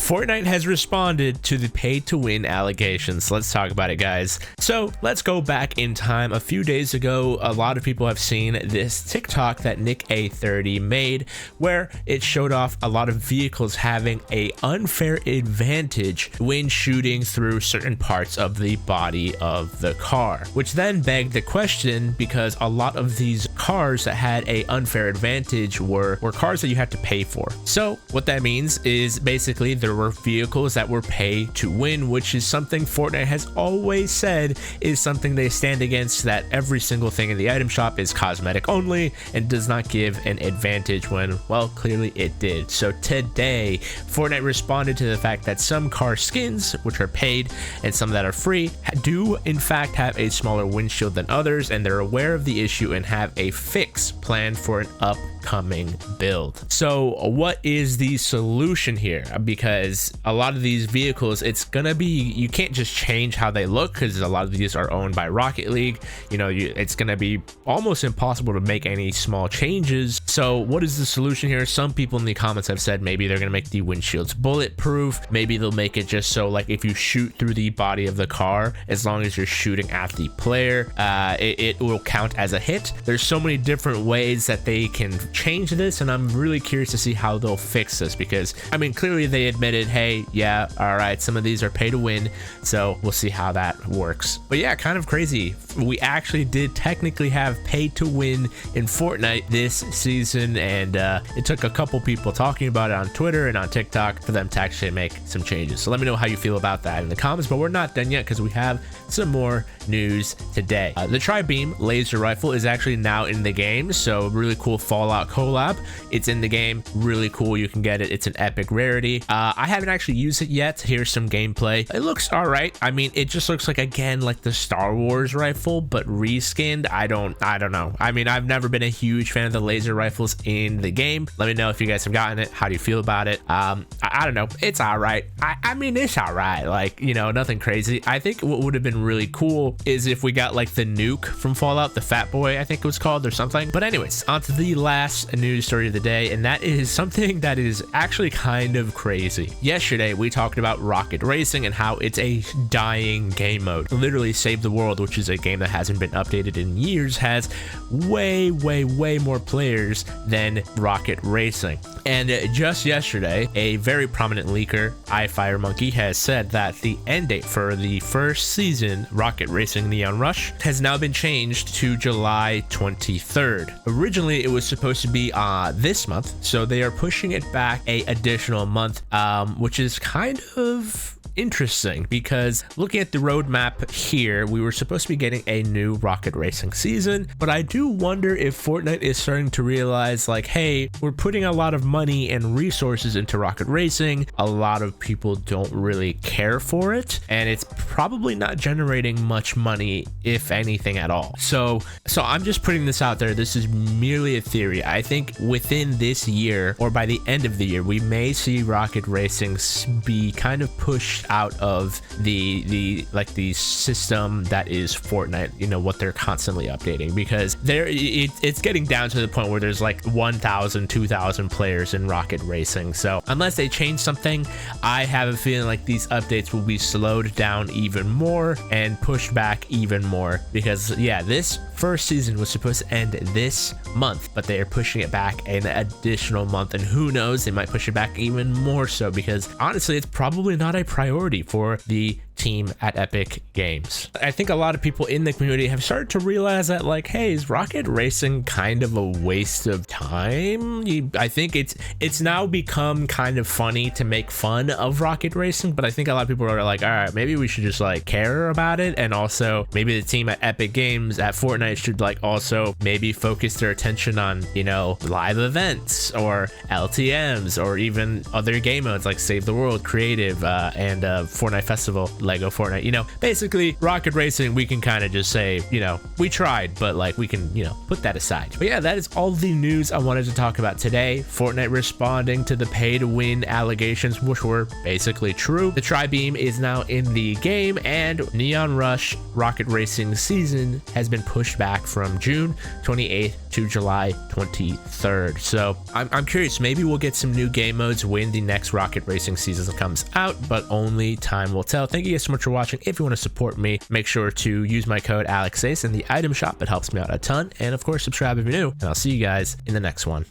Fortnite has responded to the pay-to-win allegations. Let's talk about it, guys. So let's go back in time. A few days ago, a lot of people have seen this TikTok that Nick A30 made, where it showed off a lot of vehicles having an unfair advantage when shooting through certain parts of the body of the car, which then begged the question, because a lot of these cars that had an unfair advantage were cars that you had to pay for. So what that means is basically there were vehicles that were pay to win, which is something Fortnite has always said is something they stand against, that every single thing in the item shop is cosmetic only and does not give an advantage when, well, clearly it did. So today, Fortnite responded to the fact that some car skins, which are paid, and some that are free, do in fact have a smaller windshield than others, and they're aware of the issue and have a fix planned for an upcoming build. So what is the solution here? Because a lot of these vehicles, it's gonna be, you can't just change how they look, because a lot of these are owned by Rocket League. You know, it's gonna be almost impossible to make any small changes. So what is the solution here? Some people in the comments have said maybe they're gonna make the windshields bulletproof. Maybe they'll make it just so, like, if you shoot through the body of the car, as long as you're shooting at the player, it will count as a hit. There's so many different ways that they can change this, and I'm really curious to see how they'll fix this, because I mean, clearly they admitted, hey, yeah, all right, some of these are pay to win, so we'll see how that works. But yeah, kind of crazy. We actually did technically have pay to win in Fortnite this season, and it took a couple people talking about it on Twitter and on TikTok for them to actually make some changes. So let me know how you feel about that in the comments, but we're not done yet because we have some more news today. The Tri-Beam laser rifle is actually now in the game, so really cool Fallout collab. It's in the game, really cool. You can get it. It's an epic rarity. I haven't actually used it yet. Here's some gameplay. It looks all right. I mean, it just looks like, again, like the Star Wars rifle, but reskinned. I don't know. I mean, I've never been a huge fan of the laser rifles in the game. Let me know if you guys have gotten it. How do you feel about it? I don't know. It's all right. I mean, it's all right. Like, you know, nothing crazy. I think what would have been really cool is if we got like the nuke from Fallout, the Fat Boy, I think it was called, or something. But anyways, on to the last news story of the day, and that is something that is actually kind of crazy. Yesterday, we talked about Rocket Racing and how it's a dying game mode. Literally Save the World, which is a game that hasn't been updated in years, has way more players than Rocket Racing. And just yesterday, a very prominent leaker, iFireMonkey, has said that the end date for the first season, Rocket Racing Neon Rush, has now been changed to July 23rd. Originally, it was supposed to be this month, so they are pushing it back an additional month, which is kind of interesting, because looking at the roadmap here, we were supposed to be getting a new Rocket Racing season, but I do wonder if Fortnite is starting to realize, like, hey, we're putting a lot of money and resources into Rocket Racing. A lot of people don't really care for it, and it's probably not generating much money, if anything at all. So I'm just putting this out there. This is merely a theory. I think within this year, or by the end of the year, we may see Rocket Racing be kind of pushed out of the system that is Fortnite, you know, what they're constantly updating, because it's getting down to the point where there's like 1,000 2,000 players in Rocket Racing. So unless they change something, I have a feeling like these updates will be slowed down even more and pushed back even more, because yeah, this first season was supposed to end this month, but they are pushing it back an additional month, and who knows, they might push it back even more so, because honestly, it's probably not a priority for the team at Epic Games. I think a lot of people in the community have started to realize that, like, hey, is Rocket Racing kind of a waste of time? I think it's now become kind of funny to make fun of Rocket Racing, but I think a lot of people are like, all right, maybe we should just like care about it, and also maybe the team at Epic Games at Fortnite should like also maybe focus their attention on, you know, live events or LTMs or even other game modes like Save the World, Creative, and Fortnite Festival. Lego Fortnite. You know, basically Rocket Racing, we can kind of just say, you know, we tried, but like we can, you know, put that aside. But yeah, that is all the news I wanted to talk about today. Fortnite responding to the pay to win allegations, which were basically true. The Tri-Beam is now in the game, and Neon Rush Rocket Racing season has been pushed back from June 28th to July 23rd. So I'm curious, maybe we'll get some new game modes when the next Rocket Racing season comes out, but only time will tell. Thank you guys so much for watching. If you want to support me, make sure to use my code AlxAce in the item shop. It helps me out a ton. And of course, subscribe if you're new, and I'll see you guys in the next one.